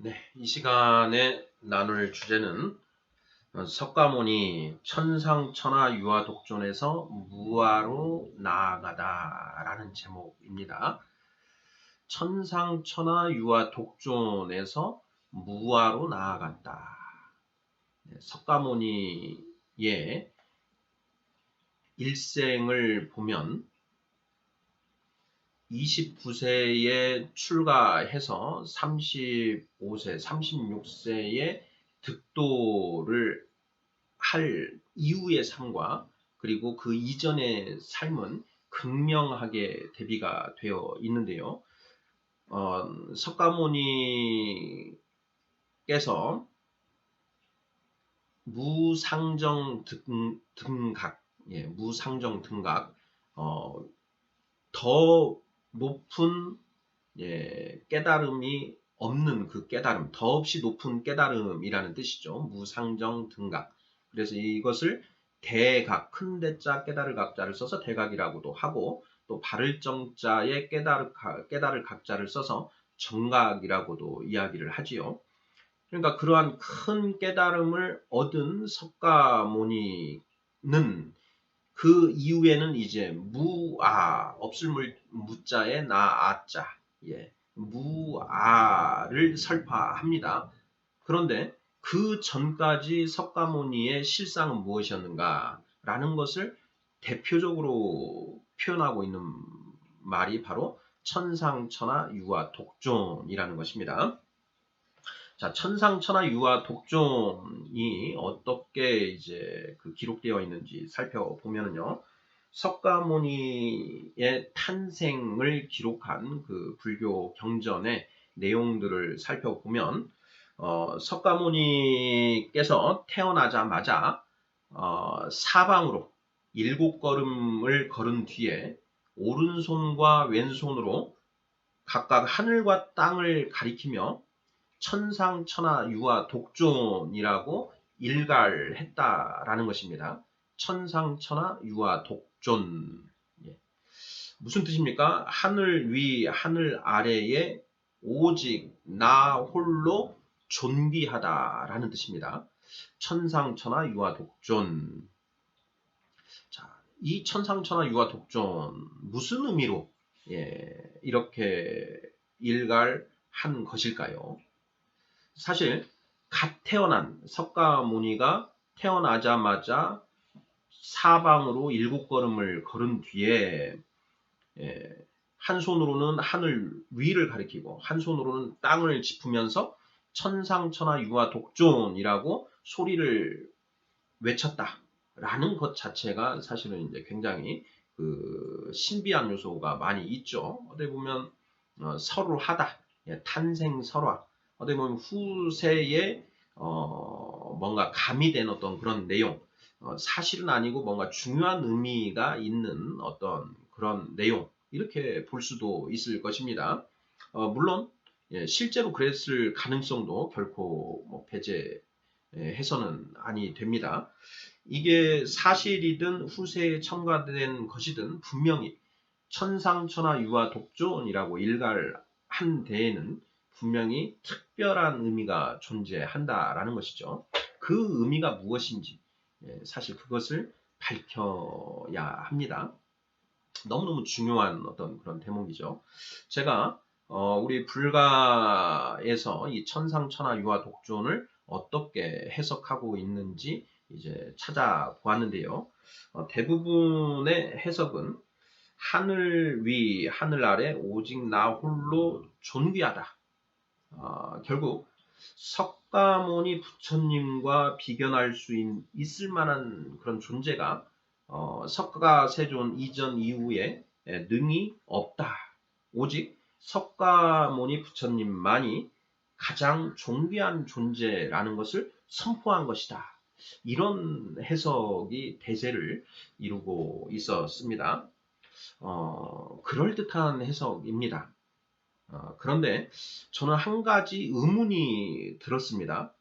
네, 이 시간에 나눌 주제는 석가모니 천상천하 유화독존에서 무아로 나아가다라는 제목입니다. 천상천하 유화독존에서 무아로 나아간다. 네, 석가모니의 일생을 보면 29세에 출가해서 35세, 36세에 득도를 할 이후의 삶과 그리고 그 이전의 삶은 극명하게 대비가 되어 있는데요. 석가모니께서 무상정 등각, 무상정 등각, 더 높은 깨달음이 없는 그 깨달음, 더없이 높은 깨달음이라는 뜻이죠. 무상정 등각. 그래서 이것을 대각, 큰 대자 깨달을 각자를 써서 대각이라고도 하고, 또 바를 정자에 깨달을 각자를 써서 정각이라고도 이야기를 하지요. 그러니까 그러한 큰 깨달음을 얻은 석가모니는 그 이후에는 이제 무아, 없을 무자에 나아자, 무아를 설파합니다. 그런데 그 전까지 석가모니의 실상은 무엇이었는가 라는 것을 대표적으로 표현하고 있는 말이 바로 천상천하 유화독존이라는 것입니다. 자, 천상천하 유화독존이 어떻게 이제 기록되어 있는지 살펴보면요. 석가모니의 탄생을 기록한 그 불교 경전의 내용들을 살펴보면 석가모니께서 태어나자마자 사방으로 7걸음을 걸은 뒤에 오른손과 왼손으로 각각 하늘과 땅을 가리키며 천상천하 유화독존이라고 일갈했다라는 것입니다. 천상천하 유화독존. 무슨 뜻입니까? 하늘 위, 하늘 아래에 오직 나 홀로 존귀하다라는 뜻입니다. 천상천하 유화독존. 자, 이 천상천하 유화독존 무슨 의미로 이렇게 일갈한 것일까요? 사실 갓 태어난 석가모니가 태어나자마자 사방으로 7걸음을 걸은 뒤에 한 손으로는 하늘 위를 가리키고 한 손으로는 땅을 짚으면서 천상천하 유화독존이라고 소리를 외쳤다라는 것 자체가 사실은 이제 굉장히 신비한 요소가 많이 있죠. 어떻게 보면 설화하다, 탄생설화, 어떻게 보면 후세에 뭔가 가미된 어떤 그런 내용, 사실은 아니고 뭔가 중요한 의미가 있는 어떤 그런 내용, 이렇게 볼 수도 있을 것입니다. 물론 실제로 그랬을 가능성도 결코 배제해서는 아니 됩니다. 이게 사실이든 후세에 첨가된 것이든 분명히 천상천하 유화독존이라고 일갈한 데에는 분명히 특별한 의미가 존재한다라는 것이죠. 그 의미가 무엇인지 사실 그것을 밝혀야 합니다. 너무너무 중요한 어떤 그런 대목이죠. 제가 우리 불가에서 이 천상천하 유화독존을 어떻게 해석하고 있는지 이제 찾아보았는데요. 대부분의 해석은 하늘 위, 하늘 아래 오직 나 홀로 존귀하다. 결국 석가모니 부처님과 비견할 수 있을 만한 그런 존재가 석가세존 이전 이후에 능히 없다. 오직 석가모니 부처님만이 가장 존귀한 존재라는 것을 선포한 것이다. 이런 해석이 대세를 이루고 있었습니다. 그럴듯한 해석입니다. 그런데 저는 한 가지 의문이 들었습니다.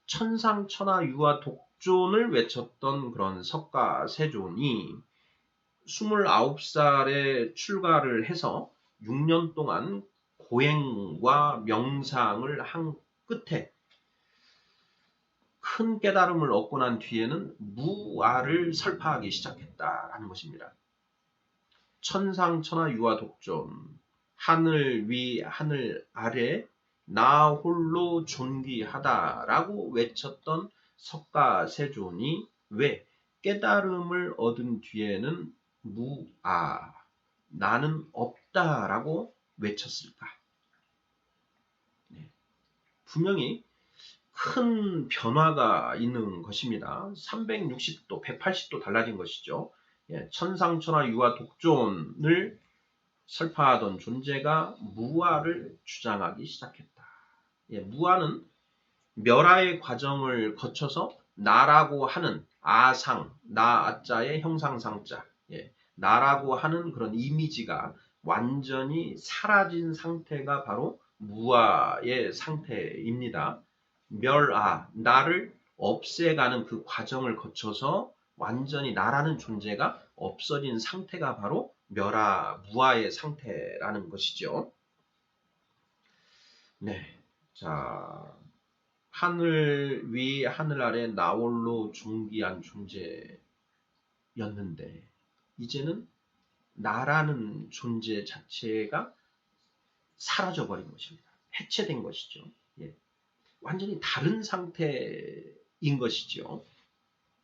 천상천하 유화독존을 외쳤던 그런 석가세존이 29살에 출가를 해서 6년 동안 고행과 명상을 한 끝에 큰 깨달음을 얻고 난 뒤에는 무아를 설파하기 시작했다라는 것입니다. 천상천하 유아 독존, 하늘 위 하늘 아래 나 홀로 존귀하다라고 외쳤던 석가세존이 왜 깨달음을 얻은 뒤에는 무아, 나는 없다라고 외쳤을까? 네. 분명히 큰 변화가 있는 것입니다. 360도, 180도 달라진 것이죠. 천상천하 유아 독존을 설파하던 존재가 무아를 주장하기 시작했다. 무아는 멸하의 과정을 거쳐서 나라고 하는 아상, 나아자의 형상상자, 나라고 하는 그런 이미지가 완전히 사라진 상태가 바로 무아의 상태입니다. 멸아, 나를 없애가는 그 과정을 거쳐서 완전히 나라는 존재가 없어진 상태가 바로 멸아, 무아의 상태라는 것이죠. 네. 자, 하늘 위, 하늘 아래 나홀로 존귀한 존재였는데, 이제는 나라는 존재 자체가 사라져버린 것입니다. 해체된 것이죠. 완전히 다른 상태인 것이죠.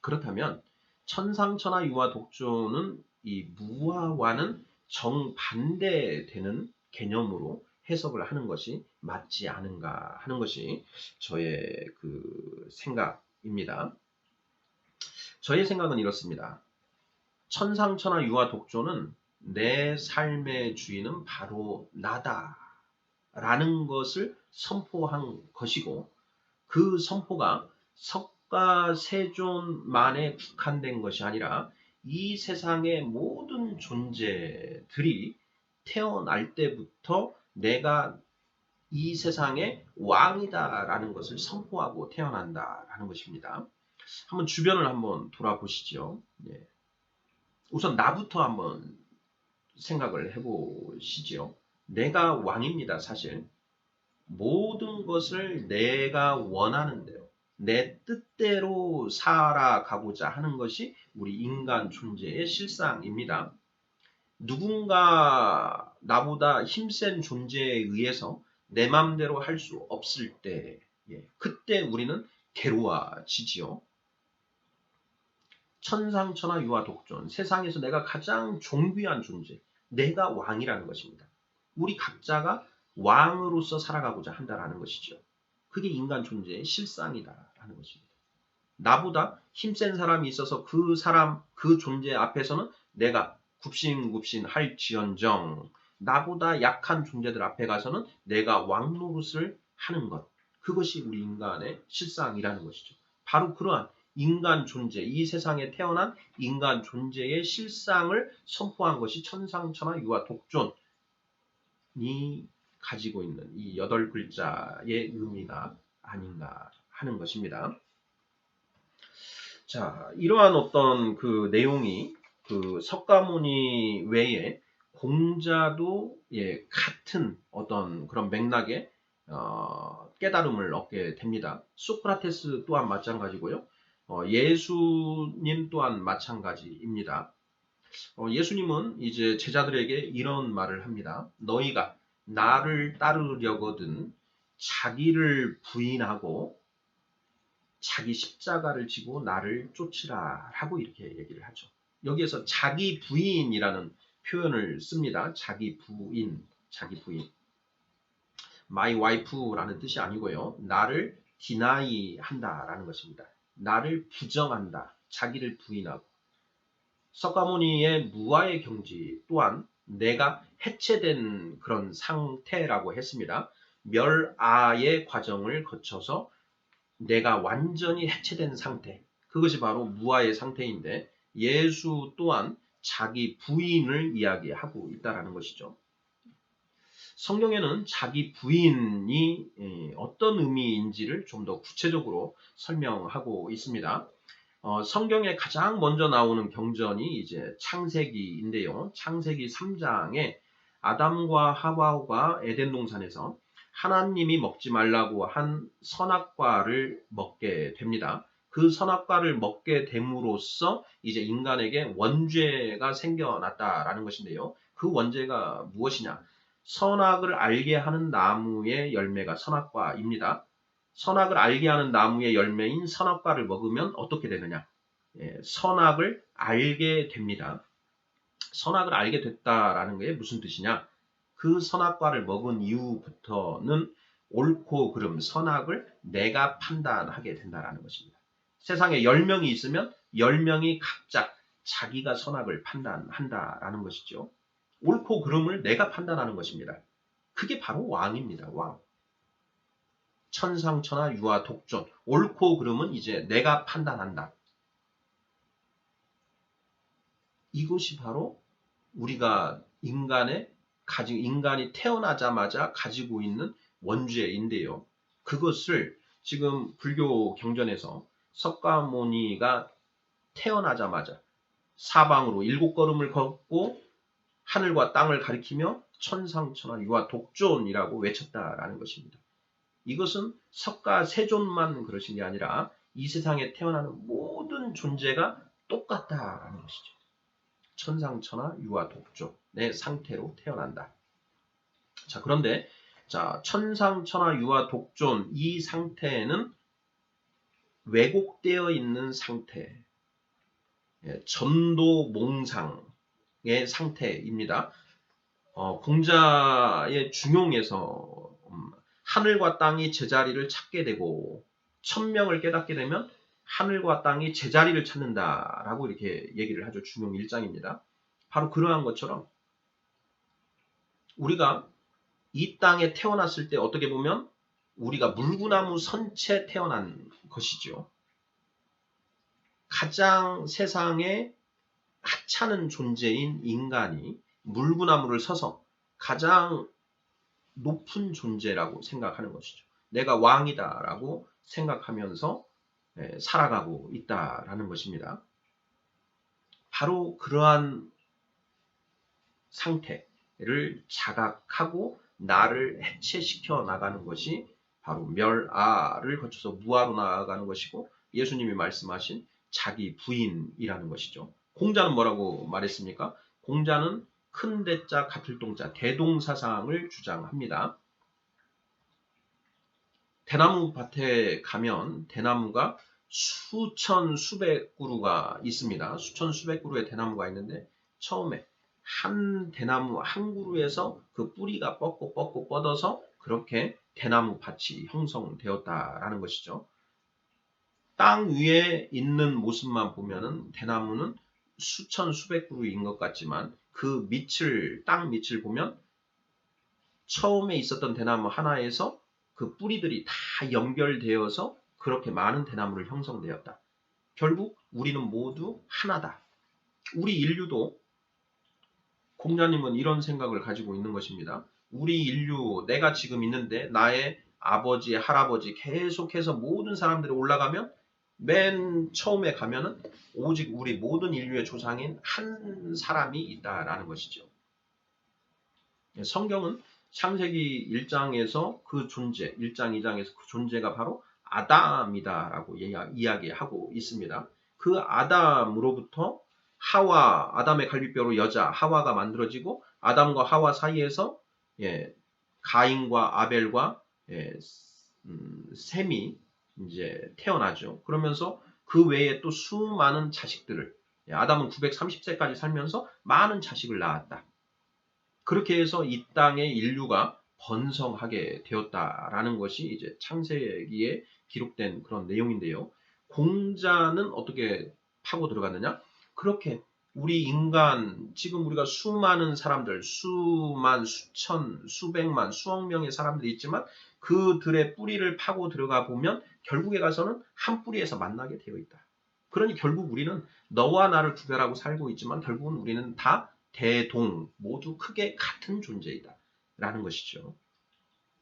그렇다면 천상천하 유아 독존은 이 무아와는 정반대되는 개념으로 해석을 하는 것이 맞지 않은가 하는 것이 저의 그 생각입니다. 저의 생각은 이렇습니다. 천상천하 유아 독존은 내 삶의 주인은 바로 나다라는 것을 선포한 것이고, 그 선포가 석가세존만에 국한된 것이 아니라 이 세상의 모든 존재들이 태어날 때부터 내가 이 세상의 왕이다라는 것을 선포하고 태어난다라는 것입니다. 한번 주변을 한번 돌아보시죠. 우선 나부터 한번 생각을 해보시죠. 내가 왕입니다, 사실. 모든 것을 내가 원하는 대로, 내 뜻대로 살아가고자 하는 것이 우리 인간 존재의 실상입니다. 누군가 나보다 힘센 존재에 의해서 내 마음대로 할 수 없을 때, 그때 우리는 괴로워지지요. 천상천하 유아 독존, 세상에서 내가 가장 존귀한 존재, 내가 왕이라는 것입니다. 우리 각자가 왕으로서 살아가고자 한다라는 것이죠. 그게 인간 존재의 실상이다라는 것입니다. 나보다 힘센 사람이 있어서 그 사람, 그 존재 앞에서는 내가 굽신굽신 할지언정, 나보다 약한 존재들 앞에 가서는 내가 왕 노릇을 하는 것, 그것이 우리 인간의 실상이라는 것이죠. 바로 그러한 인간 존재, 이 세상에 태어난 인간 존재의 실상을 선포한 것이 천상천하 유아 독존이 가지고 있는 이 8글자의 의미가 아닌가 하는 것입니다. 자, 이러한 어떤 그 내용이 그 석가모니 외에 공자도 같은 어떤 그런 맥락의 깨달음을 얻게 됩니다. 소크라테스 또한 마찬가지고요. 예수님 또한 마찬가지입니다. 예수님은 이제 제자들에게 이런 말을 합니다. 너희가 나를 따르려거든 자기를 부인하고 자기 십자가를 지고 나를 쫓으라 하고 이렇게 얘기를 하죠. 여기에서 자기 부인이라는 표현을 씁니다. 자기 부인, 자기 부인. My wife라는 뜻이 아니고요. 나를 deny 한다라는 것입니다. 나를 부정한다. 자기를 부인하고. 석가모니의 무아의 경지 또한 내가 해체된 그런 상태라고 했습니다. 멸아의 과정을 거쳐서 내가 완전히 해체된 상태, 그것이 바로 무아의 상태인데 예수 또한 자기 부인을 이야기하고 있다는 것이죠. 성경에는 자기 부인이 어떤 의미인지를 좀 더 구체적으로 설명하고 있습니다. 성경에 가장 먼저 나오는 경전이 이제 창세기인데요. 창세기 3장에 아담과 하와가 에덴 동산에서 하나님이 먹지 말라고 한 선악과를 먹게 됩니다. 그 선악과를 먹게 됨으로써 이제 인간에게 원죄가 생겨났다라는 것인데요. 그 원죄가 무엇이냐? 선악을 알게 하는 나무의 열매가 선악과입니다. 선악을 알게 하는 나무의 열매인 선악과를 먹으면 어떻게 되느냐? 선악을 알게 됩니다. 선악을 알게 됐다라는 게 무슨 뜻이냐? 그 선악과를 먹은 이후부터는 옳고 그름, 선악을 내가 판단하게 된다라는 것입니다. 세상에 10명이 있으면 10명이 각자 자기가 선악을 판단한다라는 것이죠. 옳고 그름을 내가 판단하는 것입니다. 그게 바로 왕입니다. 왕. 천상천하 유아 독존. 옳고 그름은 이제 내가 판단한다. 이것이 바로 우리가 인간이 태어나자마자 가지고 있는 원죄인데요. 그것을 지금 불교 경전에서 석가모니가 태어나자마자 사방으로 7걸음을 걷고 하늘과 땅을 가리키며 천상천하 유아 독존이라고 외쳤다라는 것입니다. 이것은 석가세존만 그러신 게 아니라 이 세상에 태어나는 모든 존재가 똑같다라는 것이죠. 천상천하 유아 독존의 상태로 태어난다. 자, 그런데 천상천하 유아 독존 이 상태는 왜곡되어 있는 상태, 전도몽상의 상태입니다. 공자의 중용에서 하늘과 땅이 제자리를 찾게 되고 천명을 깨닫게 되면 하늘과 땅이 제자리를 찾는다라고 이렇게 얘기를 하죠. 중용 1장입니다. 바로 그러한 것처럼 우리가 이 땅에 태어났을 때 어떻게 보면 우리가 물구나무 선채 태어난 것이죠. 가장 세상에 하찮은 존재인 인간이 물구나무를 서서 가장 높은 존재라고 생각하는 것이죠. 내가 왕이다라고 생각하면서 살아가고 있다라는 것입니다. 바로 그러한 상태를 자각하고 나를 해체시켜 나가는 것이 바로 멸아를 거쳐서 무아로 나아가는 것이고 예수님이 말씀하신 자기 부인이라는 것이죠. 공자는 뭐라고 말했습니까? 공자는 큰 대자 같을 동자 대동사상을 주장합니다. 대나무 밭에 가면 대나무가 수천 수백 그루가 있습니다. 수천 수백 그루의 대나무가 있는데 처음에 한 대나무 한 그루에서 그 뿌리가 뻗고 뻗어서 그렇게 대나무 밭이 형성되었다라는 것이죠. 땅 위에 있는 모습만 보면은 대나무는 수천 수백 그루인 것 같지만 그 땅 밑을 보면 처음에 있었던 대나무 하나에서 그 뿌리들이 다 연결되어서 그렇게 많은 대나무를 형성되었다. 결국 우리는 모두 하나다. 우리 인류도 공자님은 이런 생각을 가지고 있는 것입니다. 우리 인류, 내가 지금 있는데 나의 아버지, 할아버지 계속해서 모든 사람들이 올라가면 맨 처음에 가면은 오직 우리 모든 인류의 조상인 한 사람이 있다라는 것이죠. 성경은 창세기 1장에서 그 존재, 1장, 2장에서 그 존재가 바로 아담이다라고 이야기하고 있습니다. 그 아담으로부터 아담의 갈비뼈로 여자 하와가 만들어지고 아담과 하와 사이에서 가인과 아벨과 셈이 이제 태어나죠. 그러면서 그 외에 또 수많은 자식들을 아담은 930세까지 살면서 많은 자식을 낳았다. 그렇게 해서 이 땅의 인류가 번성하게 되었다라는 것이 이제 창세기에 기록된 그런 내용인데요. 공자는 어떻게 파고 들어갔느냐? 그렇게 우리 인간, 지금 우리가 수많은 사람들, 수천, 수백만, 수억 명의 사람들이 있지만 그들의 뿌리를 파고 들어가 보면 결국에 가서는 한 뿌리에서 만나게 되어 있다. 그러니 결국 우리는 너와 나를 구별하고 살고 있지만 결국은 우리는 다 대동, 모두 크게 같은 존재이다. 라는 것이죠.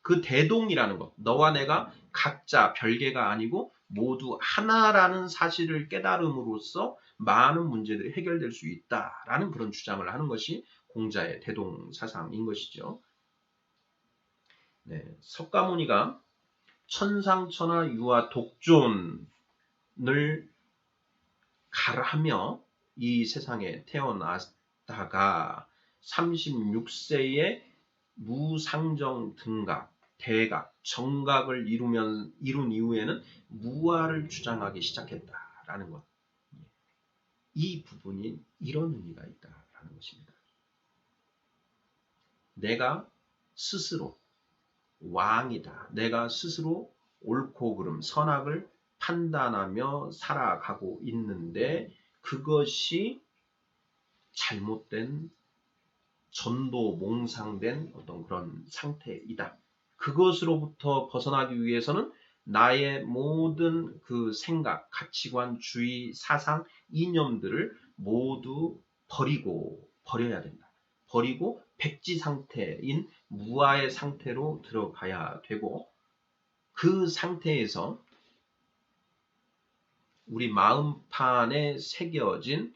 그 대동이라는 것, 너와 내가 각자 별개가 아니고 모두 하나라는 사실을 깨달음으로써 많은 문제들이 해결될 수 있다라는 그런 주장을 하는 것이 공자의 대동 사상인 것이죠. 석가모니가 천상천하 유아 독존을 가르하며 이 세상에 태어났다가 36세에 무상정 등각, 대각, 정각을 이룬 이후에는 무아를 주장하기 시작했다라는 것. 이 부분이 이런 의미가 있다라는 것입니다. 내가 스스로 왕이다. 내가 스스로 옳고 그름, 선악을 판단하며 살아가고 있는데 그것이 잘못된 전도 몽상된 어떤 그런 상태이다. 그것으로부터 벗어나기 위해서는 나의 모든 그 생각, 가치관, 주의, 사상, 이념들을 모두 버려야 된다. 버리고 백지 상태인 무아의 상태로 들어가야 되고 그 상태에서 우리 마음판에 새겨진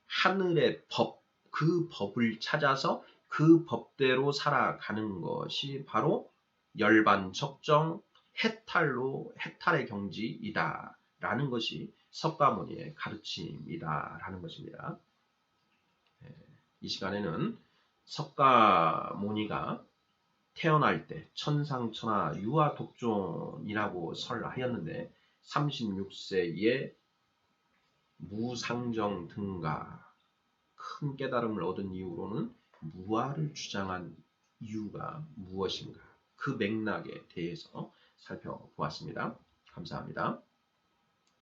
하늘의 법, 그 법을 찾아서 그 법대로 살아가는 것이 바로 열반적정 해탈의 경지이다 라는 것이 석가모니의 가르침이다 라는 것입니다. 이 시간에는 석가모니가 태어날 때 천상천하 유아 독존이라고 설하였는데 36세에 무상정 등가 큰 깨달음을 얻은 이후로는 무아를 주장한 이유가 무엇인가 그 맥락에 대해서 살펴보았습니다. 감사합니다.